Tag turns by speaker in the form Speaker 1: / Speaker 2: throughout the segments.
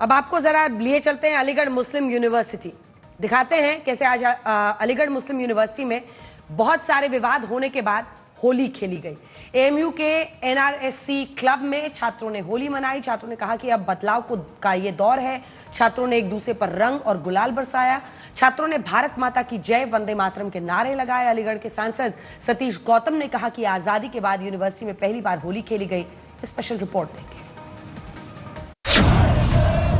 Speaker 1: अब आपको जरा लिए चलते हैं अलीगढ़ मुस्लिम यूनिवर्सिटी, दिखाते हैं कैसे आज अलीगढ़ मुस्लिम यूनिवर्सिटी में बहुत सारे विवाद होने के बाद होली खेली गई। एएमयू के एनआरएससी क्लब में छात्रों ने होली मनाई। छात्रों ने कहा कि अब बदलाव का ये दौर है। छात्रों ने एक दूसरे पर रंग और गुलाल बरसाया। छात्रों ने भारत माता की जय, वंदे मातरम के नारे लगाए। अलीगढ़ के सांसद सतीश गौतम ने कहा कि आजादी के बाद यूनिवर्सिटी में पहली बार होली खेली गई। स्पेशल रिपोर्ट देखिए।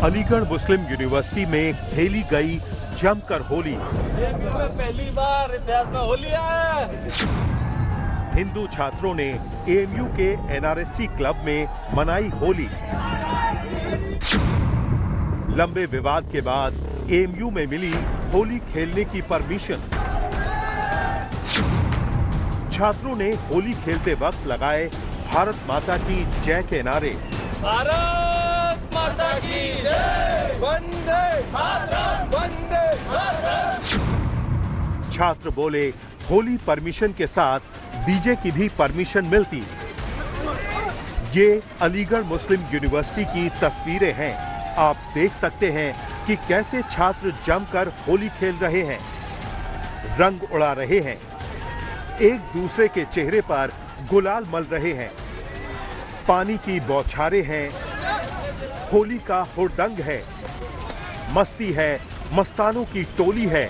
Speaker 2: अलीगढ़ मुस्लिम यूनिवर्सिटी में खेली गई जमकर होली।
Speaker 3: पहली बार इतिहास में होली है।
Speaker 2: हिंदू छात्रों ने एएमयू के एनआरएससी क्लब में मनाई होली। लंबे विवाद के बाद एएमयू में मिली होली खेलने की परमिशन। छात्रों ने होली खेलते वक्त लगाए भारत माता की जय के नारे।
Speaker 3: भारत माता की जय, वंदे मातरम, वंदे मातरम।
Speaker 2: छात्र बोले होली परमिशन के साथ डीजे की भी परमिशन मिलती। ये अलीगढ़ मुस्लिम यूनिवर्सिटी की तस्वीरें हैं। आप देख सकते हैं कि कैसे छात्र जमकर होली खेल रहे हैं, रंग उड़ा रहे हैं, एक दूसरे के चेहरे पर गुलाल मल रहे हैं, पानी की बौछारें हैं, होली का हुड़दंग है, मस्ती है, मस्तानों की टोली है।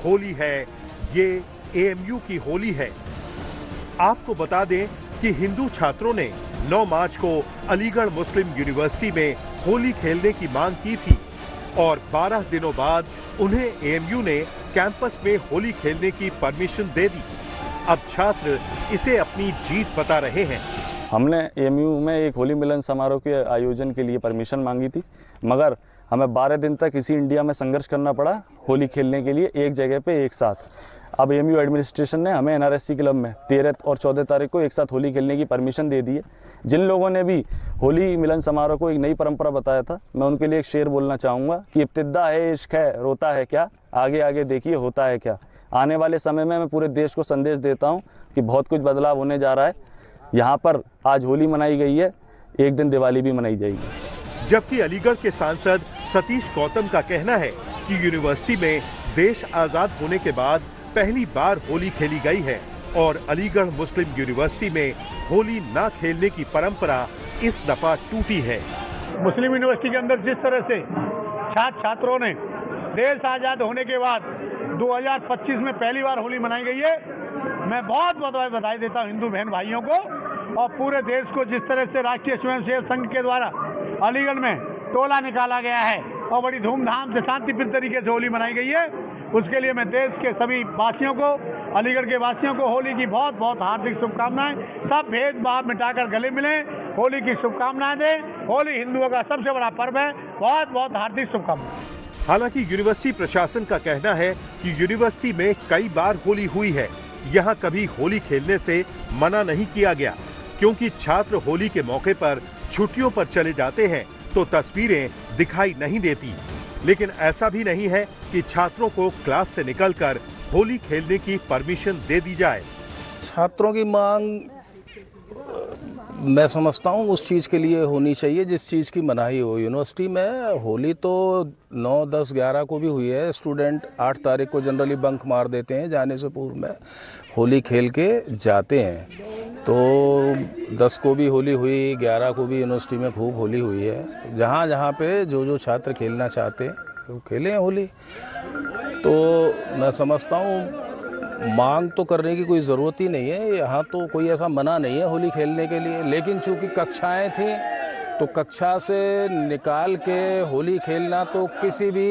Speaker 2: होली है, ये एएमयू की होली है। आपको बता दें कि हिंदू छात्रों ने 9 मार्च को अलीगढ़ मुस्लिम यूनिवर्सिटी में होली खेलने की मांग की थी और 12 दिनों बाद उन्हें एएमयू ने कैंपस में होली खेलने की परमिशन दे दी। अब छात्र इसे अपनी जीत बता रहे हैं।
Speaker 4: हमने एएमयू में एक होली मिलन समारोह के आयोजन के लिए परमिशन मांगी थी, मगर हमें 12 दिन तक इसी इंडिया में संघर्ष करना पड़ा होली खेलने के लिए एक जगह पे एक साथ। अब एएमयू एडमिनिस्ट्रेशन ने हमें एनआरएससी क्लब में 13 और 14 तारीख को एक साथ होली खेलने की परमिशन दे दी है। जिन लोगों ने भी होली मिलन समारोह को एक नई परंपरा बताया था, मैं उनके लिए एक शेर बोलना चाहूँगा कि इब्तिदा है इश्क है, रोता है क्या, आगे आगे देखिए होता है क्या। आने वाले समय में मैं पूरे देश को संदेश देता हूँ कि बहुत कुछ बदलाव होने जा रहा है। यहाँ पर आज होली मनाई गई है, एक दिन दिवाली भी मनाई जाएगी।
Speaker 2: जबकि अलीगढ़ के सांसद सतीश गौतम का कहना है कि यूनिवर्सिटी में देश आजाद होने के बाद पहली बार होली खेली गई है और अलीगढ़ मुस्लिम यूनिवर्सिटी में होली न खेलने की परंपरा इस दफा टूटी है।
Speaker 5: मुस्लिम यूनिवर्सिटी के अंदर जिस तरह से छात्रों ने देश आजाद होने के बाद 2025 में पहली बार होली मनाई गई है, मैं बहुत बहुत बधाई देता हूं हिंदू बहन भाइयों को और पूरे देश को। जिस तरह से राष्ट्रीय स्वयंसेवक संघ के द्वारा अलीगढ़ में टोला निकाला गया है और बड़ी धूमधाम से शांतिपूर्ण तरीके से होली मनाई गई है, उसके लिए मैं देश के सभी वासियों को, अलीगढ़ के वासियों को होली की बहुत बहुत हार्दिक शुभकामनाएं। सब भेदभाव मिटाकर गले मिलें, होली की शुभकामनाएं दें। होली हिंदुओं का सबसे बड़ा पर्व है। बहुत बहुत हार्दिक शुभकामनाएं।
Speaker 2: हालांकि यूनिवर्सिटी प्रशासन का कहना है कि यूनिवर्सिटी में कई बार होली हुई है, यहाँ कभी होली खेलने से मना नहीं किया गया, क्योंकि छात्र होली के मौके पर छुट्टियों पर चले जाते हैं तो तस्वीरें दिखाई नहीं देती। लेकिन ऐसा भी नहीं है कि छात्रों को क्लास से निकलकर होली खेलने की परमिशन दे दी जाए।
Speaker 6: छात्रों की मांग मैं समझता हूँ उस चीज़ के लिए होनी चाहिए जिस चीज़ की मनाही हो। यूनिवर्सिटी में होली तो 9, 10, 11 को भी हुई है। स्टूडेंट 8 तारीख को जनरली बंक मार देते हैं, जाने से पूर्व में होली खेल के जाते हैं। तो 10 को भी होली हुई, 11 को भी यूनिवर्सिटी में खूब होली हुई है। जहाँ जहाँ पे जो छात्र खेलना चाहते हैं वो खेलें होली। तो मैं समझता हूँ मांग तो करने की कोई ज़रूरत ही नहीं है। यहाँ तो कोई ऐसा मना नहीं है होली खेलने के लिए, लेकिन चूँकि कक्षाएं थी तो कक्षा से निकाल के होली खेलना तो किसी भी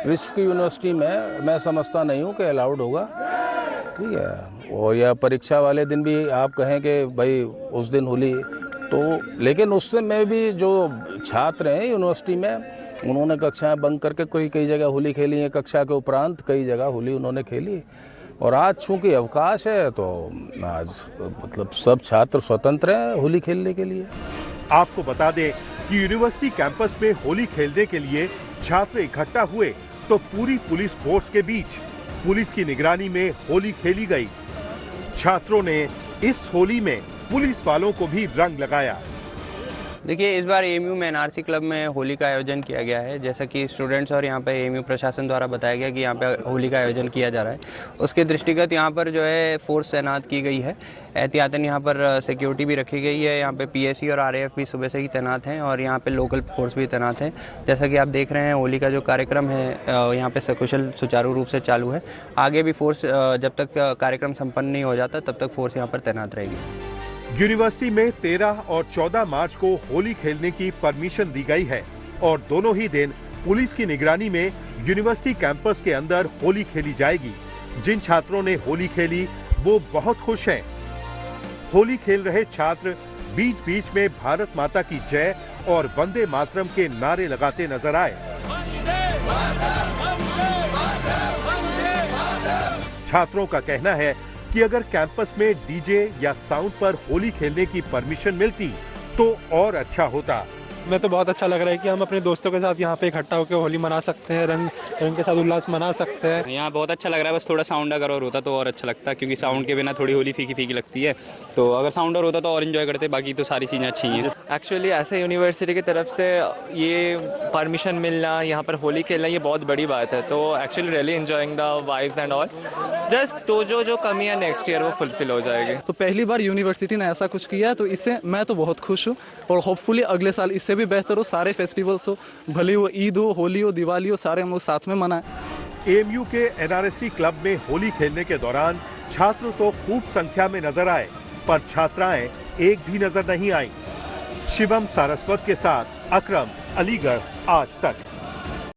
Speaker 6: विश्व की यूनिवर्सिटी में मैं समझता नहीं हूँ कि अलाउड होगा। ठीक है, और या परीक्षा वाले दिन भी आप कहें कि भाई उस दिन होली, तो लेकिन उससे में भी जो छात्र हैं यूनिवर्सिटी में, उन्होंने कक्षाएं बंक करके कई जगह होली खेली है। कक्षा के उपरांत कई जगह होली उन्होंने खेली। और आज चूँकि अवकाश है तो आज मतलब सब छात्र स्वतंत्र हैं होली खेलने के लिए।
Speaker 2: आपको बता दें कि यूनिवर्सिटी कैंपस में होली खेलने के लिए छात्र इकट्ठा हुए तो पूरी पुलिस फोर्स के बीच पुलिस की निगरानी में होली खेली गई। छात्रों ने इस होली में पुलिस वालों को भी रंग लगाया।
Speaker 7: देखिए, इस बार एएमयू में एनआरसी क्लब में होली का आयोजन किया गया है। जैसा कि स्टूडेंट्स और यहाँ पे एएमयू प्रशासन द्वारा बताया गया कि यहाँ पे होली का आयोजन किया जा रहा है, उसके दृष्टिगत यहाँ पर जो है फोर्स तैनात की गई है। एहतियातन यहाँ पर सिक्योरिटी भी रखी गई है। यहाँ पे पीएसी और आरएएफ भी सुबह से ही तैनात हैं और यहाँ पे लोकल फोर्स भी तैनात है। जैसा कि आप देख रहे हैं, होली का जो कार्यक्रम है यहाँ पे सकुशल सुचारू रूप से चालू है। आगे भी फोर्स जब तक कार्यक्रम संपन्न नहीं हो जाता तब तक फोर्स यहाँ पर तैनात रहेगी।
Speaker 2: यूनिवर्सिटी में 13 और 14 मार्च को होली खेलने की परमिशन दी गई है और दोनों ही दिन पुलिस की निगरानी में यूनिवर्सिटी कैंपस के अंदर होली खेली जाएगी। जिन छात्रों ने होली खेली वो बहुत खुश हैं। होली खेल रहे छात्र बीच बीच में भारत माता की जय और वंदे मातरम के नारे लगाते नजर आए। छात्रों का कहना है कि अगर कैंपस में डीजे या साउंड पर होली खेलने की परमिशन मिलती तो और अच्छा होता।
Speaker 8: मैं तो बहुत अच्छा लग रहा है कि हम अपने दोस्तों के साथ यहाँ पे इकट्ठा होकर होली मना सकते हैं, रंग के साथ उल्लास मना सकते हैं।
Speaker 9: यहाँ बहुत अच्छा लग रहा है, बस थोड़ा साउंड अगर और होता तो और अच्छा लगता, क्योंकि साउंड के बिना थोड़ी होली फीकी फीकी लगती है। तो अगर साउंड और होता तो और एंजॉय करते, बाकी तो सारी चीज़ें अच्छी हैं।
Speaker 10: एक्चुअली ऐसे यूनिवर्सिटी की तरफ से ये परमिशन मिलना, यहाँ पर होली खेलना, ये बहुत बड़ी बात है। तो actually really enjoying the vibes and all. Just तो जो कमी है नेक्स्ट ईयर वो फुलफिल हो जाएगी।
Speaker 8: तो पहली बार यूनिवर्सिटी ने ऐसा कुछ किया है, तो इससे मैं तो बहुत खुश हूँ और होपफुली अगले साल इससे भी बेहतर हो। सारे फेस्टिवल्स हो, भले वो ईद हो, होली हो, दिवाली हो, सारे हम लोग साथ में मनाएं।
Speaker 2: एएमयू के एनआरएससी क्लब में होली खेलने के दौरान छात्र तो खूब संख्या में नजर आए, पर छात्राएं एक भी नजर नहीं आई। शिवम सारस्वत के साथ अकरम, अलीगढ़, आज तक।